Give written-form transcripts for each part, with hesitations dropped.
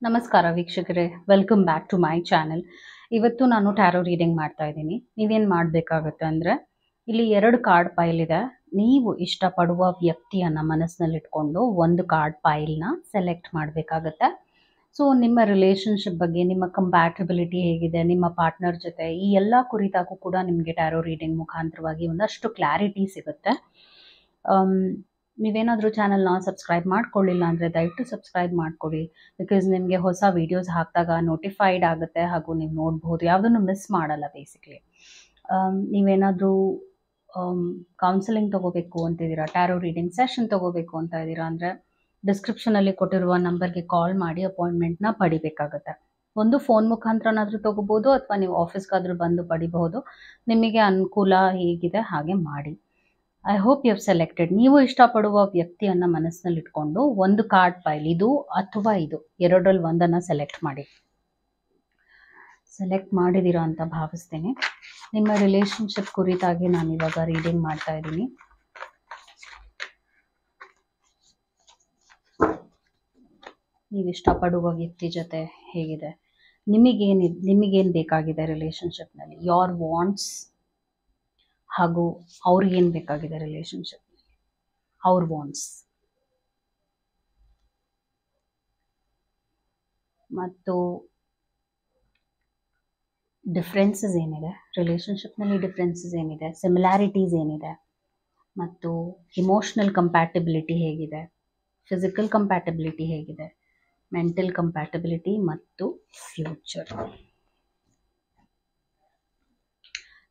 ನಮಸ್ಕಾರ ವೀಕ್ಷಕರೇ, welcome back to my channel. ಇವತ್ತು ನಾನು ಟ್ಯಾರೋ ರೀಡಿಂಗ್ ಮಾಡ್ತಾ ಇದ್ದೀನಿ. ನೀವೇನು ಮಾಡಬೇಕಾಗುತ್ತೆ ಅಂದರೆ, ಇಲ್ಲಿ 2 ಕಾರ್ಡ್ ಪೈಲ್ ಇದೆ. ನೀವು ಇಷ್ಟಪಡುವ ವ್ಯಕ್ತಿಯನ್ನು ಮನಸ್ಸಿನಲ್ಲಿ ಇಟ್ಕೊಂಡು ಒಂದು ಕಾರ್ಡ್ ಪೈಲ್ನ ಸೆಲೆಕ್ಟ್ ಮಾಡಬೇಕಾಗತ್ತೆ. ಸೊ ನಿಮ್ಮ ರಿಲೇಷನ್ಶಿಪ್ ಬಗ್ಗೆ, ನಿಮ್ಮ ಕಂಪ್ಯಾಟಬಿಲಿಟಿ ಹೇಗಿದೆ, ನಿಮ್ಮ ಪಾರ್ಟ್ನರ್ ಜೊತೆ, ಈ ಎಲ್ಲ ಕುರಿತಾಗೂ ಕೂಡ ನಿಮಗೆ ಟ್ಯಾರೋ ರೀಡಿಂಗ್ ಮುಖಾಂತರವಾಗಿ ಒಂದಷ್ಟು ಕ್ಲಾರಿಟಿ ಸಿಗುತ್ತೆ. ನೀವೇನಾದರೂ ಚಾನಲ್ನ ಸಬ್ಸ್ಕ್ರೈಬ್ ಮಾಡ್ಕೊಳ್ಳಿಲ್ಲ ಅಂದರೆ ದಯವಿಟ್ಟು ಸಬ್ಸ್ಕ್ರೈಬ್ ಮಾಡ್ಕೊಳ್ಳಿ. ಬಿಕಾಸ್ ನಿಮಗೆ ಹೊಸ ವೀಡಿಯೋಸ್ ಹಾಕಿದಾಗ ನೋಟಿಫೈಡ್ ಆಗುತ್ತೆ ಹಾಗೂ ನೀವು ನೋಡ್ಬೋದು, ಯಾವುದನ್ನು ಮಿಸ್ ಮಾಡಲ್ಲ. ಬೇಸಿಕ್ಲಿ ನೀವೇನಾದರೂ ಕೌನ್ಸಿಲಿಂಗ್ ತೊಗೋಬೇಕು ಅಂತಿದ್ದೀರಾ, ಟ್ಯಾರೋ ರೀಡಿಂಗ್ ಸೆಷನ್ ತೊಗೋಬೇಕು ಅಂತ ಇದ್ದೀರಾ ಅಂದರೆ ಡಿಸ್ಕ್ರಿಪ್ಷನಲ್ಲಿ ಕೊಟ್ಟಿರುವ ನಂಬರ್ಗೆ ಕಾಲ್ ಮಾಡಿ ಅಪಾಯಿಂಟ್ಮೆಂಟ್ನ ಪಡಿಬೇಕಾಗುತ್ತೆ. ಒಂದು ಫೋನ್ ಮುಖಾಂತರನಾದರೂ ತೊಗೋಬೋದು ಅಥವಾ ನೀವು ಆಫೀಸ್ಗಾದರೂ ಬಂದು ಪಡಿಬಹುದು. ನಿಮಗೆ ಅನುಕೂಲ ಹೇಗಿದೆ ಹಾಗೆ ಮಾಡಿ. I hope you have selected. ನೀವು ಇಷ್ಟಪಡುವ ವ್ಯಕ್ತಿಯನ್ನು ಮನಸ್ಸಿನಲ್ಲಿ ಇಟ್ಕೊಂಡು ಒಂದು ಕಾರ್ಡ್ ಪೈಲ್, ಇದು ಅಥವಾ ಇದು ಎರಡರಲ್ಲಿ ಒಂದನ್ನು ಸೆಲೆಕ್ಟ್ ಮಾಡಿ. ಸೆಲೆಕ್ಟ್ ಮಾಡಿದ್ದೀರಾ ಅಂತ ಭಾವಿಸ್ತೇನೆ. ನಿಮ್ಮ ರಿಲೇಷನ್ಶಿಪ್ ಕುರಿತಾಗಿ ನಾನು ಇವಾಗ ರೀಡಿಂಗ್ ಮಾಡ್ತಾ ಇದ್ದೀನಿ. ನೀವು ಇಷ್ಟಪಡುವ ವ್ಯಕ್ತಿ ಜೊತೆ ಹೇಗಿದೆ, ನಿಮಗೇನು ಬೇಕಾಗಿದೆ ರಿಲೇಷನ್ಶಿಪ್ನಲ್ಲಿ, ಯೋರ್ ವಾಂಟ್ಸ್ ಹಾಗೂ ಅವ್ರಿಗೇನು ಬೇಕಾಗಿದೆ ರಿಲೇಷನ್ಶಿಪ್, ಅವ್ರ ವಾಂಟ್ಸ್ ಮತ್ತು ಡಿಫ್ರೆನ್ಸಸ್ ಏನಿದೆ ರಿಲೇಷನ್ಶಿಪ್ನಲ್ಲಿ, ಡಿಫ್ರೆನ್ಸಸ್ ಏನಿದೆ, ಸಿಮಿಲ್ಯಾರಿಟೀಸ್ ಏನಿದೆ, ಮತ್ತು ಇಮೋಷ್ನಲ್ ಕಂಪ್ಯಾಟಬಿಲಿಟಿ ಹೇಗಿದೆ, ಫಿಸಿಕಲ್ ಕಂಪ್ಯಾಟಬಿಲಿಟಿ ಹೇಗಿದೆ, ಮೆಂಟಲ್ ಕಂಪ್ಯಾಟಬಿಲಿಟಿ ಮತ್ತು ಫ್ಯೂಚರ್.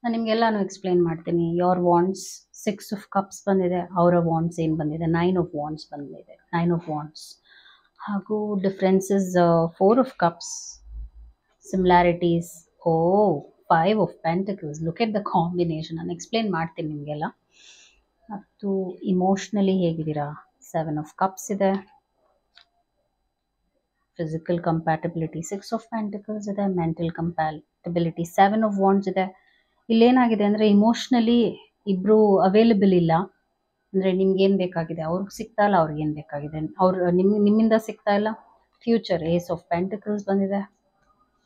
ನಾನು ನಿಮಗೆಲ್ಲಾನು ಎಕ್ಸ್ಪ್ಲೈನ್ ಮಾಡ್ತೀನಿ. ಯೋರ್ ವಾಂಟ್ಸ್ 6 ಆಫ್ ಕಪ್ಸ್ ಬಂದಿದೆ, ಅವರ ವಾಂಟ್ಸ್ ಏನು ಬಂದಿದೆ 9 ಆಫ್ ವಾಂಟ್ಸ್ ಬಂದಿದೆ, 9 ಆಫ್ ವಾಂಟ್ಸ್. ಹಾಗೂ differences 4 of cups, similarities 5 of pentacles. Look at the combination. ನಾನು ಎಕ್ಸ್ಪ್ಲೈನ್ ಮಾಡ್ತೀನಿ ನಿಮಗೆಲ್ಲ. ಮತ್ತು ಇಮೋಷ್ನಲಿ ಹೇಗಿದ್ದೀರಾ 7 ಆಫ್ ಕಪ್ಸ್ ಇದೆ, ಫಿಸಿಕಲ್ ಕಂಪ್ಯಾಟಬಿಲಿಟಿ 6 ಆಫ್ ಪೆಂಟಕಲ್ಸ್ ಇದೆ, ಮೆಂಟಲ್ ಕಂಪ್ಯಾಟಬಿಲಿಟಿ 7 ಆಫ್ ವಾಂಟ್ಸ್ ಇದೆ. ಇಲ್ಲೇನಾಗಿದೆ ಅಂದರೆ ಇಮೋಷ್ನಲಿ ಇಬ್ಬರು ಅವೈಲೇಬಲ್ ಇಲ್ಲ. ಅಂದರೆ ನಿಮ್ಗೇನು ಬೇಕಾಗಿದೆ ಅವ್ರಿಗೆ ಸಿಗ್ತಾ ಇಲ್ಲ, ಅವ್ರಿಗೇನು ಬೇಕಾಗಿದೆ ಅವ್ರು ನಿಮ್ಮಿಂದ ಸಿಗ್ತಾ ಇಲ್ಲ. ಫ್ಯೂಚರ್ ಏಸ್ ಆಫ್ ಪೆಂಟಕಲ್ಸ್ ಬಂದಿದೆ,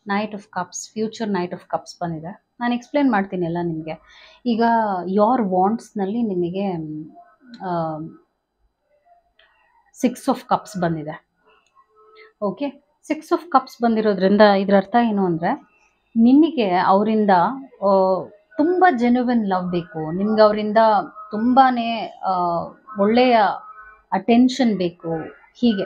knight of cups, future knight of cups ಬಂದಿದೆ. ನಾನು ಎಕ್ಸ್ಪ್ಲೇನ್ ಮಾಡ್ತೀನಿ ಎಲ್ಲ ನಿಮಗೆ. ಈಗ ಯೋರ್ ವಾಂಟ್ಸ್ನಲ್ಲಿ ನಿಮಗೆ 6 ಆಫ್ ಕಪ್ಸ್ ಬಂದಿದೆ. ಓಕೆ, 6 ಆಫ್ ಕಪ್ಸ್ ಬಂದಿರೋದ್ರಿಂದ ಇದರ ಅರ್ಥ ಏನು ಅಂದರೆ, ನಿಮಗೆ ಅವರಿಂದ ತುಂಬ ಜೆನ್ಯುವಿನ್ ಲವ್ ಬೇಕು, ನಿಮ್ಗೆ ಅವರಿಂದ ತುಂಬಾ ಒಳ್ಳೆಯ ಅಟೆನ್ಷನ್ ಬೇಕು, ಹೀಗೆ.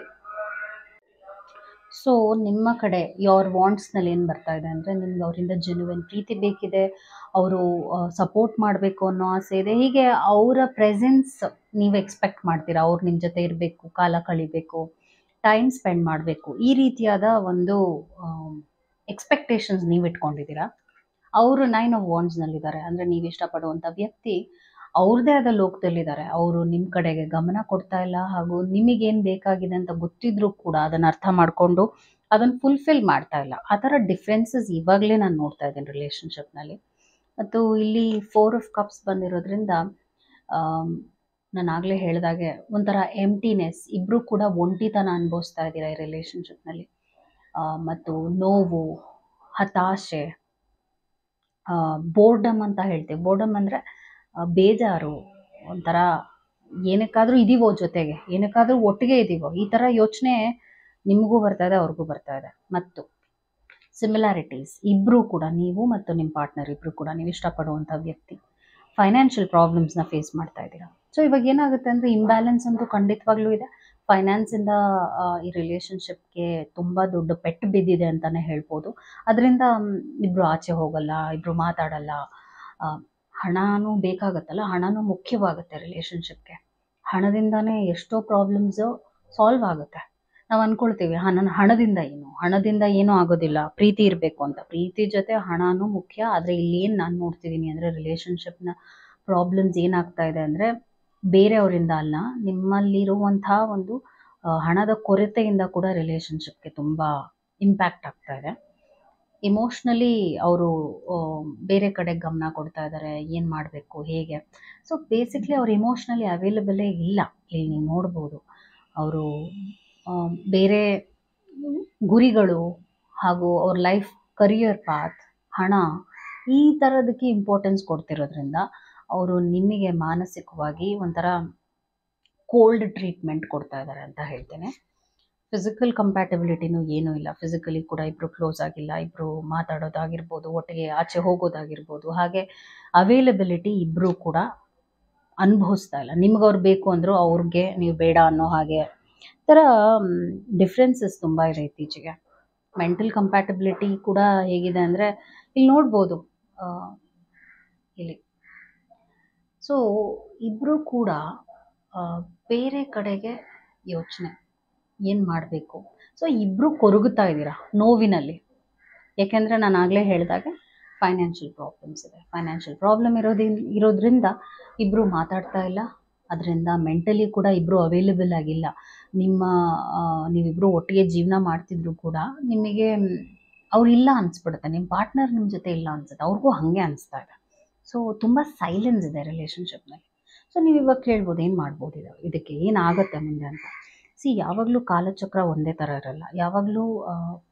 ಸೊ ನಿಮ್ಮ ಕಡೆ ಯೋರ್ ವಾಂಟ್ಸ್ನಲ್ಲಿ ಏನು ಬರ್ತಾ ಇದೆ ಅಂದರೆ, ನಿಮ್ಗೆ ಅವರಿಂದ ಜೆನ್ಯುವಿನ್ ಪ್ರೀತಿ ಬೇಕಿದೆ, ಅವರು ಸಪೋರ್ಟ್ ಮಾಡಬೇಕು ಅನ್ನೋ ಆಸೆ ಇದೆ. ಹೀಗೆ ಅವರ ಪ್ರೆಸೆನ್ಸ್ ನೀವು ಎಕ್ಸ್ಪೆಕ್ಟ್ ಮಾಡ್ತೀರಾ. ಅವ್ರು ನಿಮ್ಮ ಜೊತೆ ಇರಬೇಕು, ಕಾಲ ಕಳಿಬೇಕು, ಟೈಮ್ ಸ್ಪೆಂಡ್ ಮಾಡಬೇಕು, ಈ ರೀತಿಯಾದ ಒಂದು ಎಕ್ಸ್ಪೆಕ್ಟೇಷನ್ಸ್ ನೀವು ಇಟ್ಕೊಂಡಿದ್ದೀರಾ. ಅವರು 9 ಆಫ್ ವಾಂಟ್ಸ್ನಲ್ಲಿದ್ದಾರೆ. ಅಂದರೆ ನೀವು ಇಷ್ಟಪಡುವಂಥ ವ್ಯಕ್ತಿ ಅವ್ರದ್ದೇ ಆದ ಲೋಕದಲ್ಲಿದ್ದಾರೆ. ಅವರು ನಿಮ್ಮ ಕಡೆಗೆ ಗಮನ ಕೊಡ್ತಾ ಇಲ್ಲ, ಹಾಗೂ ನಿಮಗೇನು ಬೇಕಾಗಿದೆ ಅಂತ ಗೊತ್ತಿದ್ರೂ ಕೂಡ ಅದನ್ನು ಅರ್ಥ ಮಾಡಿಕೊಂಡು ಅದನ್ನು ಫುಲ್ಫಿಲ್ ಮಾಡ್ತಾ ಇಲ್ಲ. ಆ ಥರ ಡಿಫ್ರೆನ್ಸಸ್ ಇವಾಗಲೇ ನಾನು ನೋಡ್ತಾ ಇದ್ದೀನಿ ರಿಲೇಷನ್ಶಿಪ್ನಲ್ಲಿ. ಮತ್ತು ಇಲ್ಲಿ 4 ಆಫ್ ಕಪ್ಸ್ ಬಂದಿರೋದ್ರಿಂದ ನಾನು ಆಗಲೇ ಹೇಳಿದಾಗೆ ಒಂಥರ ಎಂಟಿನೆಸ್, ಇಬ್ಬರು ಕೂಡ ಒಂಟಿತನ ಅನುಭವಿಸ್ತಾ ಇದ್ದೀರಾ ಈ ರಿಲೇಷನ್ಶಿಪ್ನಲ್ಲಿ. ಮತ್ತು ನೋವು, ಹತಾಶೆ, ಬೋರ್ಡಮ್ ಅಂತ ಹೇಳ್ತೀವಿ. ಬೋರ್ಡಮ್ ಅಂದರೆ ಬೇಜಾರು, ಒಂಥರ ಏನಕ್ಕಾದರೂ ಇದೀವೋ ಜೊತೆಗೆ, ಏನಕ್ಕಾದರೂ ಒಟ್ಟಿಗೆ ಇದೀವೋ, ಈ ಥರ ಯೋಚನೆ ನಿಮಗೂ ಬರ್ತಾ ಇದೆ, ಅವ್ರಿಗೂ ಬರ್ತಾ ಇದೆ. ಮತ್ತು ಸಿಮಿಲ್ಯಾರಿಟೀಸ್, ಇಬ್ಬರೂ ಕೂಡ, ನೀವು ಮತ್ತು ನಿಮ್ಮ ಪಾರ್ಟ್ನರ್ ಇಬ್ಬರು ಕೂಡ, ನೀವು ಇಷ್ಟಪಡುವಂಥ ವ್ಯಕ್ತಿ ಫೈನಾನ್ಷಿಯಲ್ ಪ್ರಾಬ್ಲಮ್ಸ್ನ ಫೇಸ್ ಮಾಡ್ತಾ ಇದ್ದೀರಾ. ಸೊ ಇವಾಗ ಏನಾಗುತ್ತೆ ಅಂದರೆ, ಇಂಬ್ಯಾಲೆನ್ಸ್ ಅಂತೂ ಖಂಡಿತವಾಗ್ಲೂ ಇದೆ. ಫೈನಾನ್ಸಿಂದ ಈ ರಿಲೇಷನ್ಶಿಪ್ಗೆ ತುಂಬ ದೊಡ್ಡ ಪೆಟ್ಟು ಬಿದ್ದಿದೆ ಅಂತಲೇ ಹೇಳ್ಬೋದು. ಅದರಿಂದ ಇಬ್ಬರು ಆಚೆ ಹೋಗಲ್ಲ, ಇಬ್ಬರು ಮಾತಾಡಲ್ಲ. ಹಣನೂ ಬೇಕಾಗತ್ತಲ್ಲ, ಹಣನೂ ಮುಖ್ಯವಾಗುತ್ತೆ ರಿಲೇಷನ್ಶಿಪ್ಗೆ. ಹಣದಿಂದನೇ ಎಷ್ಟೋ ಪ್ರಾಬ್ಲಮ್ಸು ಸಾಲ್ವ್ ಆಗುತ್ತೆ. ನಾವು ಅಂದ್ಕೊಳ್ತೀವಿ ಹಣದಿಂದ ಏನೂ ಆಗೋದಿಲ್ಲ, ಪ್ರೀತಿ ಇರಬೇಕು ಅಂತ. ಪ್ರೀತಿ ಜೊತೆ ಹಣನೂ ಮುಖ್ಯ. ಆದರೆ ಇಲ್ಲೇನು ನಾನು ನೋಡ್ತಿದ್ದೀನಿ ಅಂದರೆ, ರಿಲೇಷನ್ಶಿಪ್ನ ಪ್ರಾಬ್ಲಮ್ಸ್ ಏನಾಗ್ತಾ ಇದೆ ಅಂದರೆ, ಬೇರೆಯವರಿಂದ ಅಲ್ಲ, ನಿಮ್ಮಲ್ಲಿರುವಂಥ ಒಂದು ಹಣದ ಕೊರತೆಯಿಂದ ಕೂಡ ರಿಲೇಷನ್ಶಿಪ್ಗೆ ತುಂಬ ಇಂಪ್ಯಾಕ್ಟ್ ಆಗ್ತಾ ಇದೆ. ಇಮೋಷ್ನಲಿ ಅವರು ಬೇರೆ ಕಡೆ ಗಮನ ಕೊಡ್ತಾ ಇದ್ದಾರೆ, ಏನು ಮಾಡಬೇಕು, ಹೇಗೆ. ಸೊ ಬೇಸಿಕ್ಲಿ ಅವ್ರು ಇಮೋಷ್ನಲಿ ಅವೈಲಬಲೇ ಇಲ್ಲ. ಇಲ್ಲಿ ನೀವು ನೋಡ್ಬೋದು, ಅವರು ಬೇರೆ ಗುರಿಗಳು ಹಾಗೂ ಅವ್ರ ಲೈಫ್ ಕರಿಯರ್ ಪಾತ್, ಹಣ, ಈ ಥರದಕ್ಕೆ ಇಂಪಾರ್ಟೆನ್ಸ್ ಕೊಡ್ತಿರೋದ್ರಿಂದ ಅವರು ನಿಮಗೆ ಮಾನಸಿಕವಾಗಿ ಒಂಥರ ಕೋಲ್ಡ್ ಟ್ರೀಟ್ಮೆಂಟ್ ಕೊಡ್ತಾ ಇದ್ದಾರೆ ಅಂತ ಹೇಳ್ತೇನೆ. ಫಿಸಿಕಲ್ ಕಂಪ್ಯಾಟಬಿಲಿಟಿನೂ ಏನೂ ಇಲ್ಲ. ಫಿಸಿಕಲಿ ಕೂಡ ಇಬ್ಬರು ಕ್ಲೋಸ್ ಆಗಿಲ್ಲ, ಇಬ್ಬರು ಮಾತಾಡೋದಾಗಿರ್ಬೋದು, ಒಟ್ಟಿಗೆ ಆಚೆ ಹೋಗೋದಾಗಿರ್ಬೋದು, ಹಾಗೆ ಅವೈಲಬಿಲಿಟಿ ಇಬ್ಬರು ಕೂಡ ಅನುಭವಿಸ್ತಾ ಇಲ್ಲ. ನಿಮ್ಗೆ ಅವ್ರು ಬೇಕು ಅಂದರೂ ಅವ್ರಿಗೆ ನೀವು ಬೇಡ ಅನ್ನೋ ಹಾಗೆ ಥರ ಡಿಫ್ರೆನ್ಸಸ್ ತುಂಬ ಇದೆ ಇತ್ತೀಚೆಗೆ. ಮೆಂಟಲ್ ಕಂಪ್ಯಾಟಬಿಲಿಟಿ ಕೂಡ ಹೇಗಿದೆ ಅಂದರೆ ಇಲ್ಲಿ ನೋಡ್ಬೋದು, ಇಲ್ಲಿ ಸೊ ಇಬ್ಬರು ಕೂಡ ಬೇರೆ ಕಡೆಗೆ ಯೋಚನೆ ಏನು ಮಾಡಬೇಕು. ಸೊ ಇಬ್ಬರು ಕೊರಗುತ್ತಾ ಇದ್ದೀರಾ ನೋವಿನಲ್ಲಿ. ಯಾಕೆಂದರೆ ನಾನು ಆಗಲೇ ಹೇಳಿದಾಗೆ ಫೈನಾನ್ಷಿಯಲ್ ಪ್ರಾಬ್ಲಮ್ಸ್ ಇದೆ. ಫೈನಾನ್ಷಿಯಲ್ ಪ್ರಾಬ್ಲಮ್ ಇರೋದ್ರಿಂದ ಇಬ್ಬರು ಮಾತಾಡ್ತಾ ಇಲ್ಲ. ಅದರಿಂದ ಮೆಂಟಲಿ ಕೂಡ ಇಬ್ಬರು ಅವೈಲೇಬಲ್ ಆಗಿಲ್ಲ. ನೀವಿಬ್ಬರು ಒಟ್ಟಿಗೆ ಜೀವನ ಮಾಡ್ತಿದ್ರು ಕೂಡ ನಿಮಗೆ ಅವ್ರು ಇಲ್ಲ ಅನಿಸ್ಬಿಡುತ್ತೆ. ನಿಮ್ಮ ಪಾರ್ಟ್ನರ್ ನಿಮ್ಮ ಜೊತೆ ಇಲ್ಲ ಅನ್ಸುತ್ತೆ, ಅವ್ರಿಗೂ ಹಾಗೆ ಅನಿಸ್ತಾ ಇದೆ. ಸೊ ತುಂಬ ಸೈಲೆನ್ಸ್ ಇದೆ ರಿಲೇಷನ್ಶಿಪ್ನಲ್ಲಿ. ಸೊ ನೀವು ಇವಾಗ ಕೇಳ್ಬೋದು ಏನು ಮಾಡ್ಬೋದು ಇದಕ್ಕೆ ಏನಾಗುತ್ತೆ ಮುಂದೆ ಅಂತ. ಯಾವಾಗಲೂ ಕಾಲಚಕ್ರ ಒಂದೇ ಥರ ಇರಲ್ಲ. ಯಾವಾಗಲೂ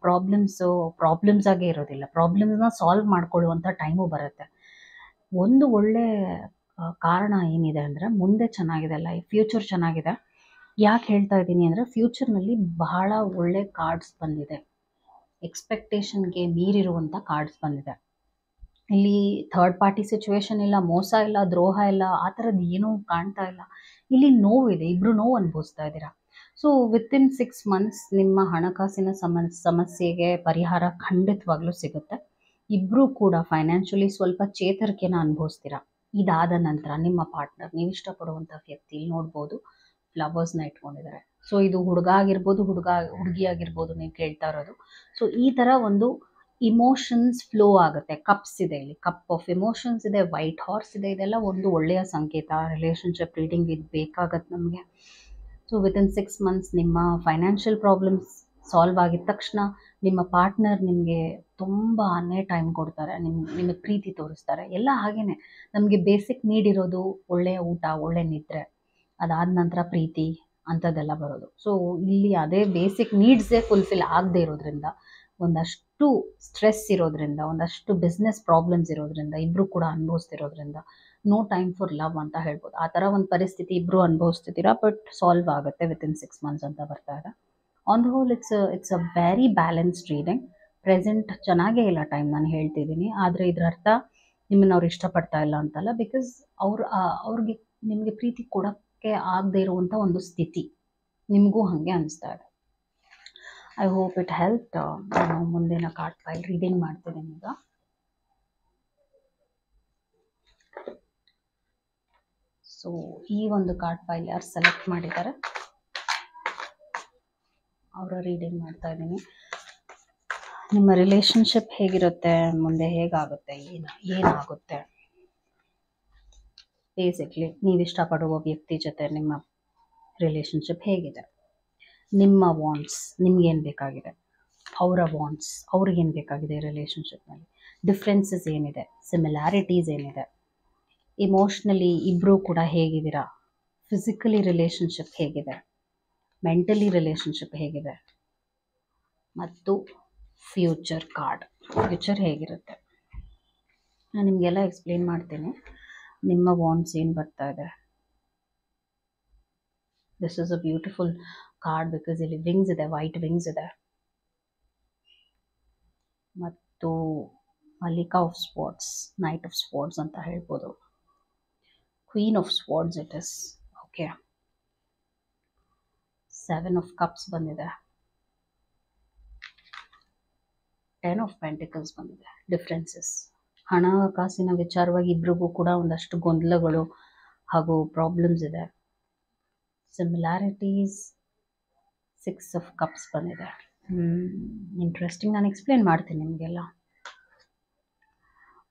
ಪ್ರಾಬ್ಲಮ್ಸ್ ಆಗೇ ಇರೋದಿಲ್ಲ. ಪ್ರಾಬ್ಲಮ್ಸ್ನ ಸಾಲ್ವ್ ಮಾಡ್ಕೊಳ್ಳುವಂಥ ಟೈಮು ಬರುತ್ತೆ. ಒಂದು ಒಳ್ಳೆ ಕಾರಣ ಏನಿದೆ ಅಂದರೆ ಮುಂದೆ ಚೆನ್ನಾಗಿದೆ ಲೈಫ್, ಫ್ಯೂಚರ್ ಚೆನ್ನಾಗಿದೆ. ಯಾಕೆ ಹೇಳ್ತಾ ಇದ್ದೀನಿ ಅಂದರೆ ಫ್ಯೂಚರ್ನಲ್ಲಿ ಬಹಳ ಒಳ್ಳೆ ಕಾರ್ಡ್ಸ್ ಬಂದಿದೆ. ಎಕ್ಸ್ಪೆಕ್ಟೇಷನ್ಗೆ ಮೀರಿರುವಂಥ ಕಾರ್ಡ್ಸ್ ಬಂದಿದೆ. ಇಲ್ಲಿ ಥರ್ಡ್ ಪಾರ್ಟಿ ಸಿಚುವೇಶನ್ ಇಲ್ಲ, ಮೋಸ ಇಲ್ಲ, ದ್ರೋಹ ಇಲ್ಲ, ಆ ಥರದ್ದು ಏನೂ ಕಾಣ್ತಾ ಇಲ್ಲ. ಇಲ್ಲಿ ನೋವಿದೆ, ಇಬ್ಬರು ನೋವು ಅನುಭವಿಸ್ತಾ ಇದ್ದೀರಾ. ಸೊ ವಿತಿನ್ 6 months ನಿಮ್ಮ ಹಣಕಾಸಿನ ಸಮಸ್ಯೆಗೆ ಪರಿಹಾರ ಖಂಡಿತವಾಗ್ಲೂ ಸಿಗುತ್ತೆ. ಇಬ್ಬರೂ ಕೂಡ ಫೈನಾನ್ಷಿಯಲಿ ಸ್ವಲ್ಪ ಚೇತರಿಕೆನ ಅನುಭವಿಸ್ತೀರಾ. ಇದಾದ ನಂತರ ನಿಮ್ಮ ಪಾರ್ಟ್ನರ್, ನೀವು ಇಷ್ಟಪಡುವಂಥ ವ್ಯಕ್ತಿ, ಇಲ್ಲಿ ನೋಡ್ಬೋದು ಫ್ಲವರ್ಸ್ನ ಇಟ್ಕೊಂಡಿದ್ದಾರೆ. ಸೊ ಇದು ಹುಡುಗ ಆಗಿರ್ಬೋದು, ಹುಡುಗಿ ಆಗಿರ್ಬೋದು ನೀವು ಕೇಳ್ತಾ ಇರೋದು. ಸೊ ಈ ಥರ ಒಂದು ಇಮೋಷನ್ಸ್ ಫ್ಲೋ ಆಗುತ್ತೆ. ಕಪ್ಸ್ ಇದೆ, ಇಲ್ಲಿ ಕಪ್ ಆಫ್ ಇಮೋಷನ್ಸ್ ಇದೆ, ವೈಟ್ ಹಾರ್ಸ್ ಇದೆ. ಇದೆಲ್ಲ ಒಂದು ಒಳ್ಳೆಯ ಸಂಕೇತ. ರಿಲೇಷನ್ಶಿಪ್ ರೀಡಿಂಗ್ ಇದು ಬೇಕಾಗತ್ತೆ ನಮಗೆ. ಸೊ ವಿತಿನ್ 6 months ನಿಮ್ಮ ಫೈನಾನ್ಷಿಯಲ್ ಪ್ರಾಬ್ಲಮ್ಸ್ ಸಾಲ್ವ್ ಆಗಿದ ತಕ್ಷಣ ನಿಮ್ಮ ಪಾರ್ಟ್ನರ್ ನಿಮಗೆ ತುಂಬಾ ಟೈಮ್ ಕೊಡ್ತಾರೆ, ನಿಮಗೆ ಪ್ರೀತಿ ತೋರಿಸ್ತಾರೆ. ಎಲ್ಲ ಹಾಗೇನೆ. ನಮಗೆ ಬೇಸಿಕ್ ನೀಡ್ ಇರೋದು ಒಳ್ಳೆಯ ಊಟ, ಒಳ್ಳೆ ನಿದ್ರೆ, ಅದಾದ ನಂತರ ಪ್ರೀತಿ ಅಂಥದ್ದೆಲ್ಲ ಬರೋದು. ಸೊ ಇಲ್ಲಿ ಅದೇ ಬೇಸಿಕ್ ನೀಡ್ಸೇ ಫುಲ್ಫಿಲ್ ಆಗದೆ ಇರೋದ್ರಿಂದ, ಒಂದಷ್ಟು ಸ್ಟ್ರೆಸ್ ಇರೋದ್ರಿಂದ, ಒಂದಷ್ಟು ಬಿಸ್ನೆಸ್ ಪ್ರಾಬ್ಲಮ್ಸ್ ಇರೋದ್ರಿಂದ, ಇಬ್ಬರು ಕೂಡ ಅನುಭವಿಸ್ತಿರೋದ್ರಿಂದ ನೋ ಟೈಮ್ ಫಾರ್ ಲವ್ ಅಂತ ಹೇಳ್ಬೋದು. ಆ ಥರ ಒಂದು ಪರಿಸ್ಥಿತಿ ಇಬ್ಬರು ಅನುಭವಿಸ್ತಿದ್ದೀರಾ. ಬಟ್ ಸಾಲ್ವ್ ಆಗುತ್ತೆ ವಿತಿನ್ 6 months ಅಂತ ಬರ್ತಾ ಇದೆ. On the whole it's a very balanced reading. Present ಚೆನ್ನಾಗೇ ಇಲ್ಲ ಟೈಮ್, ನಾನು ಹೇಳ್ತಿದ್ದೀನಿ. ಆದರೆ ಇದರ ಅರ್ಥ ನಿಮ್ಮನ್ನು ಅವ್ರು ಇಷ್ಟಪಡ್ತಾ ಇಲ್ಲ ಅಂತಲ್ಲ. ಬಿಕಾಸ್ ಅವ್ರಿಗೆ ನಿಮಗೆ ಪ್ರೀತಿ ಕೊಡೋಕ್ಕೆ ಆಗದೆ ಇರುವಂಥ ಒಂದು ಸ್ಥಿತಿ ನಿಮಗೂ ಹಾಗೆ ಅನಿಸ್ತಾ ಇದೆ. I hope it help. ನಾನು ಮುಂದಿನ ಕಾರ್ಡ್ ಫೈಲ್ ರೀಡಿಂಗ್ ಮಾಡ್ತಿದ್ದೀನಿ ಈಗ. ಸೊ ಈ ಒಂದು ಕಾರ್ಡ್ ಫೈಲ್ ಯಾರು ಸೆಲೆಕ್ಟ್ ಮಾಡಿದ್ದಾರೆ ಅವರ ರೀಡಿಂಗ್ ಮಾಡ್ತಾ ಇದ್ದೀನಿ. ನಿಮ್ಮ ರಿಲೇಷನ್ಶಿಪ್ ಹೇಗಿರುತ್ತೆ, ಮುಂದೆ ಹೇಗಾಗುತ್ತೆ, ಏನಾಗುತ್ತೆ, ಬೇಸಿಕ್ಲಿ ನೀವು ಇಷ್ಟಪಡುವ ವ್ಯಕ್ತಿ ಜೊತೆ ನಿಮ್ಮ ರಿಲೇಷನ್ಶಿಪ್ ಹೇಗಿದೆ, ನಿಮ್ಮ ವಾಂಟ್ಸ್, ನಿಮ್ಗೇನು ಬೇಕಾಗಿದೆ, ಅವರ ವಾಂಟ್ಸ್, ಅವ್ರಿಗೇನು ಬೇಕಾಗಿದೆ ರಿಲೇಷನ್ಶಿಪ್ನಲ್ಲಿ, ಡಿಫ್ರೆನ್ಸಸ್ ಏನಿದೆ, ಸಿಮಿಲ್ಯಾರಿಟೀಸ್ ಏನಿದೆ, ಇಮೋಷ್ನಲಿ ಇಬ್ಬರೂ ಕೂಡ ಹೇಗಿದ್ದೀರಾ, ಫಿಸಿಕಲಿ ರಿಲೇಷನ್ಶಿಪ್ ಹೇಗಿದೆ, ಮೆಂಟಲಿ ರಿಲೇಷನ್ಶಿಪ್ ಹೇಗಿದೆ, ಮತ್ತು ಫ್ಯೂಚರ್ ಕಾರ್ಡ್, ಫ್ಯೂಚರ್ ಹೇಗಿರುತ್ತೆ. ನಾನು ನಿಮಗೆಲ್ಲ ಎಕ್ಸ್ಪ್ಲೇನ್ ಮಾಡ್ತೀನಿ. ನಿಮ್ಮ ವಾಂಟ್ಸ್ ಏನು ಬರ್ತಾ ಇದೆ. This is a beautiful card because ಇಲ್ಲಿ ವಿಂಗ್ಸ್ ಇದೆ, ವೈಟ್ ವಿಂಗ್ಸ್ ಇದೆ. ಮತ್ತು ಮಲ್ಲಿಕಾ of swords, knight of swords ಅಂತ ಹೇಳ್ಬೋದು. Queen of swords it is. Okay, 7 of cups ಬಂದಿದೆ, 10 of pentacles ಬಂದಿದೆ. ಡಿಫ್ರೆನ್ಸಸ್, ಹಣಕಾಸಿನ ವಿಚಾರವಾಗಿ ಇಬ್ರಿಗೂ ಕೂಡ ಒಂದಷ್ಟು ಗೊಂದಲಗಳು ಹಾಗೂ ಪ್ರಾಬ್ಲಮ್ಸ್ ಇದೆ. ಸಿಮಿಲ್ಯಾರಿಟೀಸ್, 6 of cups ಬಂದಿದೆ. ಇಂಟ್ರೆಸ್ಟಿಂಗ್. ನಾನು ಎಕ್ಸ್ಪ್ಲೇನ್ ಮಾಡ್ತೀನಿ ನಿಮಗೆಲ್ಲ.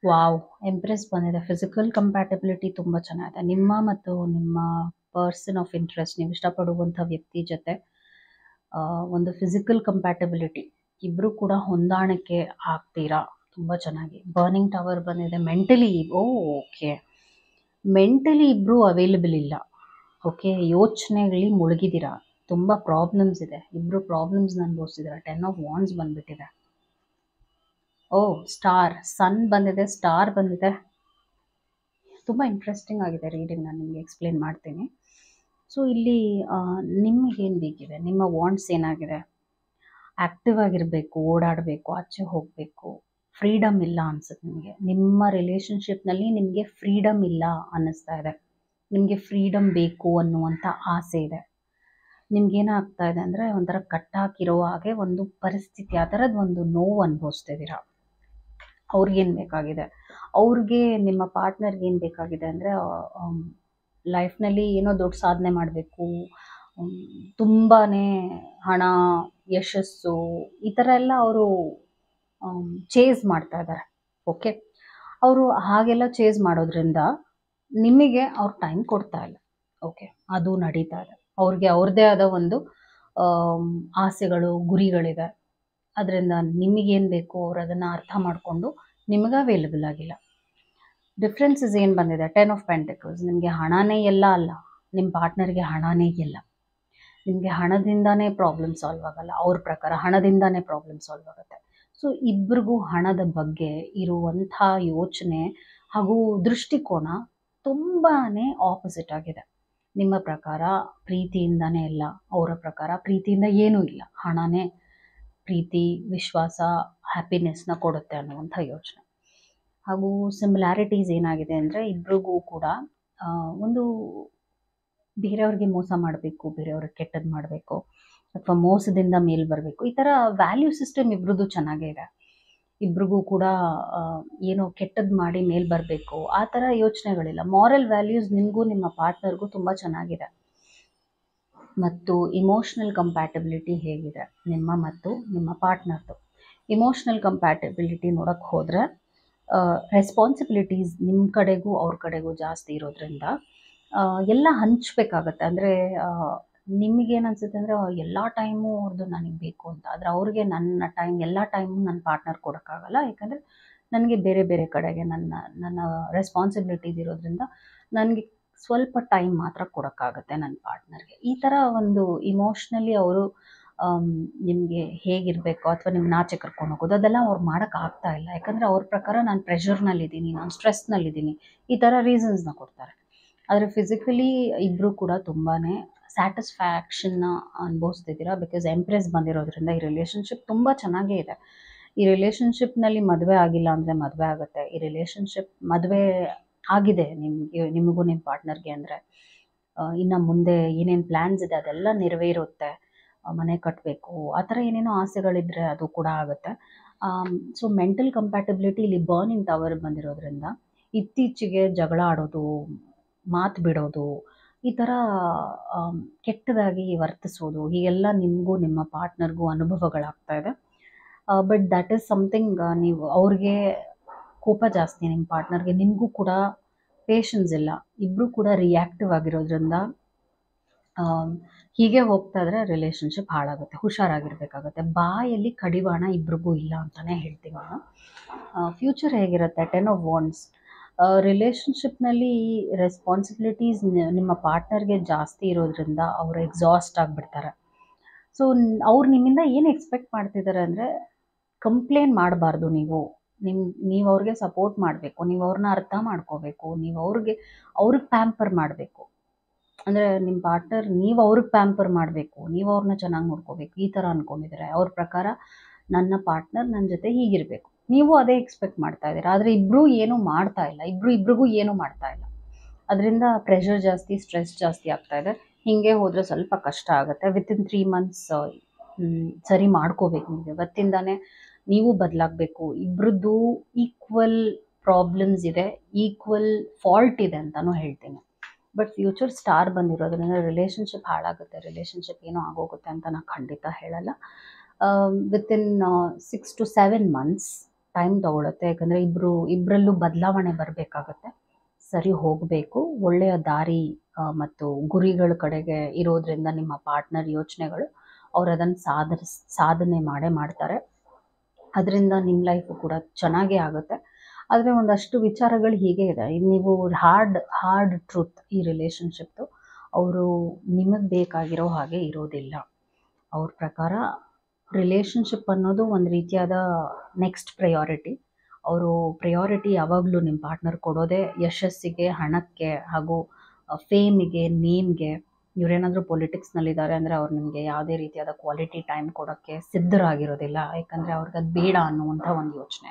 ವಾವ್, ಎಂಪ್ರೆಸ್ ಬಂದಿದೆ. ಫಿಸಿಕಲ್ ಕಂಪ್ಯಾಟಬಿಲಿಟಿ ತುಂಬ ಚೆನ್ನಾಗಿದೆ. ನಿಮ್ಮ ಮತ್ತು ನಿಮ್ಮ ಪರ್ಸನ್ ಆಫ್ ಇಂಟ್ರೆಸ್ಟ್, ನೀವು ಇಷ್ಟಪಡುವಂಥ ವ್ಯಕ್ತಿ ಜೊತೆ ಒಂದು ಫಿಸಿಕಲ್ ಕಂಪ್ಯಾಟಬಿಲಿಟಿ, ಇಬ್ಬರು ಕೂಡ ಹೊಂದಾಣಿಕೆ ಆಗ್ತೀರಾ ತುಂಬ ಚೆನ್ನಾಗಿ. ಬರ್ನಿಂಗ್ ಟವರ್ ಬಂದಿದೆ. ಮೆಂಟಲಿ ಓಕೆ, ಮೆಂಟಲಿ ಇಬ್ಬರು ಅವೈಲೇಬಲ್ ಇಲ್ಲ. ಓಕೆ, ಯೋಚನೆಗಳಲ್ಲಿ ಮುಳುಗಿದ್ದೀರಾ. ತುಂಬ ಪ್ರಾಬ್ಲಮ್ಸ್ ಇದೆ, ಇಬ್ಬರು ಪ್ರಾಬ್ಲಮ್ಸ್ನ ಅನುಭವಿಸಿದ್ದಾರೆ. 10 ಆಫ್ ವಾಂಡ್ಸ್ ಬಂದ್ಬಿಟ್ಟಿದೆ. ಓ ಸ್ಟಾರ್, ಸನ್ ಬಂದಿದೆ, ಸ್ಟಾರ್ ಬಂದಿದೆ. ತುಂಬ ಇಂಟ್ರೆಸ್ಟಿಂಗ್ ಆಗಿದೆ ರೀಡಿಂಗ್, ನಾನು ನಿಮಗೆ ಎಕ್ಸ್ಪ್ಲೇನ್ ಮಾಡ್ತೀನಿ. ಸೊ ಇಲ್ಲಿ ನಿಮಗೇನು ಬೇಕಿದೆ, ನಿಮ್ಮ ವಾಂಟ್ಸ್ ಏನಾಗಿದೆ? ಆ್ಯಕ್ಟಿವ್ ಆಗಿರಬೇಕು, ಓಡಾಡಬೇಕು, ಆಚೆ ಹೋಗಬೇಕು, ಫ್ರೀಡಮ್ ಇಲ್ಲ ಅನ್ಸುತ್ತೆ ನಿಮಗೆ. ನಿಮ್ಮ ರಿಲೇಷನ್ಶಿಪ್ನಲ್ಲಿ ನಿಮಗೆ ಫ್ರೀಡಮ್ ಇಲ್ಲ ಅನ್ನಿಸ್ತಾ ಇದೆ. ನಿಮಗೆ ಫ್ರೀಡಮ್ ಬೇಕು ಅನ್ನುವಂಥ ಆಸೆ ಇದೆ. ನಿಮ್ಗೇನಾಗ್ತಾ ಇದೆ ಅಂದರೆ ಒಂಥರ ಕಟ್ಟಾಕಿರೋ ಹಾಗೆ ಒಂದು ಪರಿಸ್ಥಿತಿ, ಆ ಥರದ್ದು ಒಂದು ನೋವು ಅನುಭವಿಸ್ತಿದ್ದೀರಾ. ಅವ್ರಿಗೇನು ಬೇಕಾಗಿದೆ, ಅವ್ರಿಗೆ ನಿಮ್ಮ ಪಾರ್ಟ್ನರ್ಗೆ ಏನು ಬೇಕಾಗಿದೆ ಅಂದರೆ ಲೈಫ್ನಲ್ಲಿ ಏನೋ ದೊಡ್ಡ ಸಾಧನೆ ಮಾಡಬೇಕು, ತುಂಬಾ ಹಣ, ಯಶಸ್ಸು, ಈ ಥರ ಎಲ್ಲ ಅವರು ಚೇಸ್ ಮಾಡ್ತಾ ಇದ್ದಾರೆ. ಓಕೆ, ಅವರು ಹಾಗೆಲ್ಲ ಚೇಸ್ ಮಾಡೋದ್ರಿಂದ ನಿಮಗೆ ಅವ್ರು ಟೈಮ್ ಕೊಡ್ತಾ ಇಲ್ಲ. ಓಕೆ, ಅದು ನಡೀತಾ ಇದೆ. ಅವ್ರಿಗೆ ಅವ್ರದ್ದೇ ಆದ ಒಂದು ಆಸೆಗಳು, ಗುರಿಗಳಿದೆ. ಅದರಿಂದ ನಿಮಗೇನು ಬೇಕು ಅವ್ರು ಅದನ್ನು ಅರ್ಥ ಮಾಡಿಕೊಂಡು ನಿಮಗೆ ಅವೈಲೇಬಲ್ ಆಗಿಲ್ಲ. ಡಿಫ್ರೆನ್ಸಸ್ ಏನು ಬಂದಿದೆ? 10 ಆಫ್ ಪೆಂಟಿಕಲ್ಸ್. ನಿಮಗೆ ಹಣನೇ ಎಲ್ಲ ಅಲ್ಲ, ನಿಮ್ಮ ಪಾರ್ಟ್ನರ್ಗೆ ಹಣನೇ ಇಲ್ಲ. ನಿಮಗೆ ಹಣದಿಂದಾನೇ ಪ್ರಾಬ್ಲಮ್ ಸಾಲ್ವ್ ಆಗಲ್ಲ, ಅವ್ರ ಪ್ರಕಾರ ಹಣದಿಂದಾನೇ ಪ್ರಾಬ್ಲಮ್ ಸಾಲ್ವ್ ಆಗುತ್ತೆ. ಸೊ ಇಬ್ಬರಿಗೂ ಹಣದ ಬಗ್ಗೆ ಇರುವಂಥ ಯೋಚನೆ ಹಾಗೂ ದೃಷ್ಟಿಕೋನ ತುಂಬಾ ಆಪೋಸಿಟ್ ಆಗಿದೆ. ನಿಮ್ಮ ಪ್ರಕಾರ ಪ್ರೀತಿಯಿಂದಾನೇ ಇಲ್ಲ, ಅವರ ಪ್ರಕಾರ ಪ್ರೀತಿಯಿಂದ ಏನೂ ಇಲ್ಲ, ಹಣನೇ ಪ್ರೀತಿ, ವಿಶ್ವಾಸ, ಹ್ಯಾಪಿನೆಸ್ನ ಕೊಡುತ್ತೆ ಅನ್ನುವಂಥ ಯೋಚನೆ. ಹಾಗೂ ಸಿಮಿಲ್ಯಾರಿಟೀಸ್ ಏನಾಗಿದೆ ಅಂದರೆ ಇಬ್ರಿಗೂ ಕೂಡ ಒಂದು ಬೇರೆಯವ್ರಿಗೆ ಮೋಸ ಮಾಡಬೇಕು, ಬೇರೆಯವ್ರಿಗೆ ಕೆಟ್ಟದ್ದು ಮಾಡಬೇಕು, ಅಥವಾ ಮೋಸದಿಂದ ಮೇಲ್ ಬರಬೇಕು, ಈ ಥರ ವ್ಯಾಲ್ಯೂ ಸಿಸ್ಟಮ್ ಇಬ್ರದ್ದು ಚೆನ್ನಾಗೇ ಇದೆ. ಇಬ್ರಿಗೂ ಕೂಡ ಏನೋ ಕೆಟ್ಟದ್ದು ಮಾಡಿ ಮೇಲ್ ಬರಬೇಕು ಆ ಥರ ಯೋಚನೆಗಳಿಲ್ಲ. ಮಾರಲ್ ವ್ಯಾಲ್ಯೂಸ್ ನಿಮಗೂ ನಿಮ್ಮ ಪಾರ್ಟ್ನರ್ಗೂ ತುಂಬ ಚೆನ್ನಾಗಿದೆ. ಮತ್ತು ಇಮೋಷ್ನಲ್ ಕಂಪ್ಯಾಟಬಿಲಿಟಿ ಹೇಗಿದೆ ನಿಮ್ಮ ಮತ್ತು ನಿಮ್ಮ ಪಾರ್ಟ್ನರ್ದು? ಇಮೋಷ್ನಲ್ ಕಂಪ್ಯಾಟಬಿಲಿಟಿ ನೋಡೋಕ್ಕೆ ಹೋದರೆ ರೆಸ್ಪಾನ್ಸಿಬಿಲಿಟೀಸ್ ನಿಮ್ಮ ಕಡೆಗೂ ಅವ್ರ ಕಡೆಗೂ ಜಾಸ್ತಿ ಇರೋದ್ರಿಂದ ಎಲ್ಲ ಹಂಚಬೇಕಾಗತ್ತೆ. ಅಂದರೆ ನಿಮಗೇನು ಅನಿಸುತ್ತೆ ಅಂದರೆ ಎಲ್ಲ ಟೈಮು ಅವ್ರದ್ದು ನನಗೆ ಬೇಕು ಅಂತ, ಆದರೆ ಅವ್ರಿಗೆ ನನ್ನ ಟೈಮ್, ಎಲ್ಲ ಟೈಮು ನನ್ನ ಪಾರ್ಟ್ನರ್ ಕೊಡೋಕ್ಕಾಗಲ್ಲ. ಯಾಕಂದರೆ ನನಗೆ ಬೇರೆ ಬೇರೆ ಕಡೆಗೆ ನನ್ನ ರೆಸ್ಪಾನ್ಸಿಬಿಲಿಟೀಸ್ ಇರೋದ್ರಿಂದ ನನಗೆ ಸ್ವಲ್ಪ ಟೈಮ್ ಮಾತ್ರ ಕೊಡೋಕ್ಕಾಗತ್ತೆ ನನ್ನ ಪಾರ್ಟ್ನರ್ಗೆ. ಈ ಥರ ಒಂದು ಇಮೋಷ್ನಲಿ ಅವರು ನಿಮಗೆ ಹೇಗಿರಬೇಕು ಅಥವಾ ನಿಮ್ಮ ನಾಚೆ ಕರ್ಕೊಂಡು ಹೋಗೋದು ಅದೆಲ್ಲ ಅವ್ರು ಮಾಡೋಕ್ಕಾಗ್ತಾ ಇಲ್ಲ. ಯಾಕಂದರೆ ಅವ್ರ ಪ್ರಕಾರ ನಾನು ಪ್ರೆಷರ್ನಲ್ಲಿದ್ದೀನಿ, ನಾನು ಸ್ಟ್ರೆಸ್ನಲ್ಲಿದ್ದೀನಿ, ಈ ಥರ ರೀಸನ್ಸ್ನ ಕೊಡ್ತಾರೆ. ಆದರೆ ಫಿಸಿಕಲಿ ಇಬ್ಬರು ಕೂಡ ತುಂಬಾ ಸ್ಯಾಟಿಸ್ಫ್ಯಾಕ್ಷನ್ನ ಅನುಭವಿಸ್ತಿದ್ದೀರಾ. ಬಿಕಾಸ್ ಎಂಪ್ರೆಸ್ ಬಂದಿರೋದ್ರಿಂದ ಈ ರಿಲೇಷನ್ಶಿಪ್ ತುಂಬ ಚೆನ್ನಾಗೇ ಇದೆ. ಈ ರಿಲೇಷನ್ಶಿಪ್ನಲ್ಲಿ ಮದುವೆ ಆಗಿಲ್ಲ ಅಂದರೆ ಮದುವೆ ಆಗುತ್ತೆ. ಈ ರಿಲೇಷನ್ಶಿಪ್ ಮದುವೆ ಆಗಿದೆ ನಿಮಗೂ ನಿಮ್ಮ ಪಾರ್ಟ್ನರ್ಗೆ ಅಂದರೆ ಇನ್ನು ಮುಂದೆ ಏನೇನು ಪ್ಲ್ಯಾನ್ಸ್ ಇದೆ ಅದೆಲ್ಲ ನೆರವೇರುತ್ತೆ. ಮನೆ ಕಟ್ಟಬೇಕು, ಆ ಥರ ಏನೇನೋ ಆಸೆಗಳಿದ್ದರೆ ಅದು ಕೂಡ ಆಗುತ್ತೆ. ಸೊ ಮೆಂಟಲ್ ಕಂಪ್ಯಾಟಬಿಲಿಟಿ ಇಲ್ಲಿ ಬರ್ನಿಂಗ್ ಟವರ್ ಬಂದಿರೋದ್ರಿಂದ ಇತ್ತೀಚೆಗೆ ಜಗಳ ಆಡೋದು, ಮಾತು ಬಿಡೋದು, ಈ ಥರ ಕೆಟ್ಟದಾಗಿ ವರ್ತಿಸೋದು, ಹೀಗೆಲ್ಲ ನಿಮಗೂ ನಿಮ್ಮ ಪಾರ್ಟ್ನರ್ಗೂ ಅನುಭವಗಳಾಗ್ತಾ ಇದೆ. ಬಟ್ ದ್ಯಾಟ್ ಈಸ್ ಸಮಥಿಂಗ್, ನೀವು ಅವ್ರಿಗೆ ಕೋಪ ಜಾಸ್ತಿ ನಿಮ್ಮ ಪಾರ್ಟ್ನರ್ಗೆ, ನಿಮಗೂ ಕೂಡ ಪೇಷನ್ಸ್ ಇಲ್ಲ. ಇಬ್ಬರೂ ಕೂಡ ರಿಯಾಕ್ಟಿವ್ ಆಗಿರೋದ್ರಿಂದ ಹೀಗೆ ಹೋಗ್ತಾ ಇದ್ರೆ ರಿಲೇಷನ್ಶಿಪ್ ಹಾಳಾಗುತ್ತೆ. ಹುಷಾರಾಗಿರ್ಬೇಕಾಗುತ್ತೆ. ಬಾಯಲ್ಲಿ ಕಡಿವಾಣ ಇಬ್ರಿಗೂ ಇಲ್ಲ ಅಂತಲೇ ಹೇಳ್ತೀನಿ ನಾನು. ಫ್ಯೂಚರ್ ಹೇಗಿರುತ್ತೆ? 10 ಆಫ್ ವಾಂಡ್ಸ್. ರಿಲೇಷನ್ಶಿಪ್ನಲ್ಲಿ ರೆಸ್ಪಾನ್ಸಿಬಿಲಿಟೀಸ್ ನಿಮ್ಮ ಪಾರ್ಟ್ನರ್ಗೆ ಜಾಸ್ತಿ ಇರೋದ್ರಿಂದ ಅವರು ಎಕ್ಸಾಸ್ಟ್ ಆಗಿಬಿಡ್ತಾರೆ. ಸೊ ಅವ್ರು ನಿಮ್ಮಿಂದ ಏನು ಎಕ್ಸ್ಪೆಕ್ಟ್ ಮಾಡ್ತಿದ್ದಾರೆ ಅಂದರೆ ಕಂಪ್ಲೇಂಟ್ ಮಾಡಬಾರ್ದು, ನೀವು ಅವ್ರಿಗೆ ಸಪೋರ್ಟ್ ಮಾಡಬೇಕು, ನೀವು ಅವ್ರನ್ನ ಅರ್ಥ ಮಾಡ್ಕೋಬೇಕು, ನೀವು ಅವ್ರಿಗೆ ಪ್ಯಾಂಪರ್ ಮಾಡಬೇಕು. ಅಂದರೆ ನಿಮ್ಮ ಪಾರ್ಟ್ನರ್ ನೀವು ಅವ್ರಿಗೆ ಪ್ಯಾಂಪರ್ ಮಾಡಬೇಕು, ನೀವು ಅವ್ರನ್ನ ಚೆನ್ನಾಗಿ ನೋಡ್ಕೋಬೇಕು, ಈ ಥರ ಅಂದ್ಕೊಂಡಿದ್ದಾರೆ. ಅವ್ರ ಪ್ರಕಾರ ನನ್ನ ಪಾರ್ಟ್ನರ್ ನನ್ನ ಜೊತೆ ಹೀಗಿರಬೇಕು, ನೀವು ಅದೇ ಎಕ್ಸ್ಪೆಕ್ಟ್ ಮಾಡ್ತಾ ಇದ್ದೀರಾ. ಆದರೆ ಇಬ್ಬರೂ ಏನೂ ಮಾಡ್ತಾ ಇಲ್ಲ, ಇಬ್ರಿಗೂ ಏನೂ ಮಾಡ್ತಾ ಇಲ್ಲ. ಅದರಿಂದ ಪ್ರೆಷರ್ ಜಾಸ್ತಿ, ಸ್ಟ್ರೆಸ್ ಜಾಸ್ತಿ ಆಗ್ತಾ ಇದೆ. ಹೀಗೆ ಹೋದರೆ ಸ್ವಲ್ಪ ಕಷ್ಟ ಆಗುತ್ತೆ. ವಿತಿನ್ 3 months ಸರಿ ಮಾಡ್ಕೋಬೇಕು. ನೀವು ಇವತ್ತಿಂದಾನೇ ನೀವು ಬದಲಾಗಬೇಕು. ಇಬ್ಬರದ್ದು ಈಕ್ವಲ್ ಪ್ರಾಬ್ಲಮ್ಸ್ ಇದೆ, ಈಕ್ವಲ್ ಫಾಲ್ಟ್ ಇದೆ ಅಂತಲೂ ಹೇಳ್ತೀನಿ. ಬಟ್ ಫ್ಯೂಚರ್ ಸ್ಟಾರ್ ಬಂದಿರೋದ್ರಿಂದ ರಿಲೇಷನ್ಶಿಪ್ ಹಾಳಾಗುತ್ತೆ, ರಿಲೇಷನ್ಶಿಪ್ ಏನೋ ಆಗೋಗುತ್ತೆ ಅಂತ ನಾನು ಖಂಡಿತ ಹೇಳಲ್ಲ. ವಿತಿನ್ 6 to 7 months ಟೈಮ್ ತೊಗೊಳುತ್ತೆ. ಯಾಕಂದರೆ ಇಬ್ಬರಲ್ಲೂ ಬದಲಾವಣೆ ಬರಬೇಕಾಗತ್ತೆ, ಸರಿ ಹೋಗಬೇಕು. ಒಳ್ಳೆಯ ದಾರಿ ಮತ್ತು ಗುರಿಗಳ ಕಡೆಗೆ ಇರೋದ್ರಿಂದ ನಿಮ್ಮ ಪಾರ್ಟ್ನರ್ ಯೋಚನೆಗಳು ಅವ್ರು ಅದನ್ನು ಸಾಧನೆ ಮಾಡ್ತಾರೆ. ಅದರಿಂದ ನಿಮ್ಮ ಲೈಫು ಕೂಡ ಚೆನ್ನಾಗೇ ಆಗುತ್ತೆ. ಆದರೆ ಒಂದಷ್ಟು ವಿಚಾರಗಳು ಹೀಗೆ ಇದೆ. ನೀವು ಹಾರ್ಡ್ ಟ್ರೂತ್ ಈ ರಿಲೇಷನ್ಶಿಪ್ದು, ಅವರು ನಿಮಗೆ ಬೇಕಾಗಿರೋ ಹಾಗೆ ಇರೋದಿಲ್ಲ. ಅವ್ರ ಪ್ರಕಾರ ರಿಲೇಷನ್ಶಿಪ್ ಅನ್ನೋದು ಒಂದು ರೀತಿಯಾದ ನೆಕ್ಸ್ಟ್ ಪ್ರಯಾರಿಟಿ. ಅವರು ಪ್ರಯಾರಿಟಿ ಯಾವಾಗಲೂ ನಿಮ್ಮ ಪಾರ್ಟ್ನರ್ ಕೊಡೋದೇ ಯಶಸ್ಸಿಗೆ, ಹಣಕ್ಕೆ ಹಾಗೂ ಫೇಮಿಗೆ, ನೇಮ್ಗೆ. ಇವರೇನಾದರೂ ಪೊಲಿಟಿಕ್ಸ್ನಲ್ಲಿದ್ದಾರೆ ಅಂದರೆ ಅವ್ರು ನಿಮಗೆ ಯಾವುದೇ ರೀತಿಯಾದ ಕ್ವಾಲಿಟಿ ಟೈಮ್ ಕೊಡೋಕ್ಕೆ ಸಿದ್ಧರಾಗಿರೋದಿಲ್ಲ. ಯಾಕಂದರೆ ಅವ್ರಿಗೆ ಅದು ಬೇಡ ಅನ್ನುವಂಥ ಒಂದು ಯೋಚನೆ.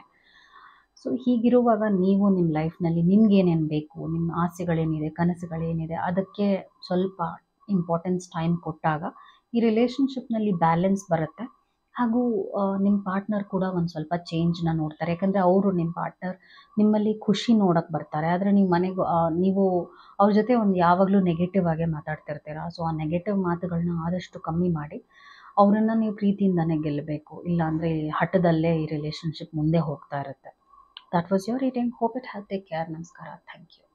ಸೊ ಹೀಗಿರುವಾಗ ನೀವು ನಿಮ್ಮ ಲೈಫ್ನಲ್ಲಿ ನಿಮ್ಗೇನೇನು ಬೇಕು, ನಿಮ್ಮ ಆಸೆಗಳೇನಿದೆ, ಕನಸುಗಳೇನಿದೆ, ಅದಕ್ಕೆ ಸ್ವಲ್ಪ ಇಂಪಾರ್ಟೆನ್ಸ್ ಟೈಮ್ ಕೊಟ್ಟಾಗ ಈ ರಿಲೇಷನ್ಶಿಪ್ನಲ್ಲಿ ಬ್ಯಾಲೆನ್ಸ್ ಬರುತ್ತೆ. ಹಾಗೂ ನಿಮ್ಮ ಪಾರ್ಟ್ನರ್ ಕೂಡ ಒಂದು ಸ್ವಲ್ಪ ಚೇಂಜ್ನ ನೋಡ್ತಾರೆ. ಯಾಕಂದರೆ ಅವರು ನಿಮ್ಮ ಪಾರ್ಟ್ನರ್ ನಿಮ್ಮಲ್ಲಿ ಖುಷಿ ನೋಡೋಕ್ಕೆ ಬರ್ತಾರೆ. ಆದರೆ ನೀವು ಮನೆಗೆ ನೀವು ಅವ್ರ ಜೊತೆ ಒಂದು ಯಾವಾಗಲೂ ನೆಗೆಟಿವ್ ಆಗೇ ಮಾತಾಡ್ತಿರ್ತೀರ. ಸೊ ಆ ನೆಗೆಟಿವ್ ಮಾತುಗಳನ್ನ ಆದಷ್ಟು ಕಮ್ಮಿ ಮಾಡಿ ಅವರನ್ನು ನೀವು ಪ್ರೀತಿಯಿಂದನೇ ಗೆಲ್ಲಬೇಕು. ಇಲ್ಲಾಂದರೆ ಹಠದಲ್ಲೇ ಈ ರಿಲೇಷನ್ಶಿಪ್ ಮುಂದೆ ಹೋಗ್ತಾ ಇರುತ್ತೆ. That was your reading. Hope it helped. Take care. Namaskara. Thank you.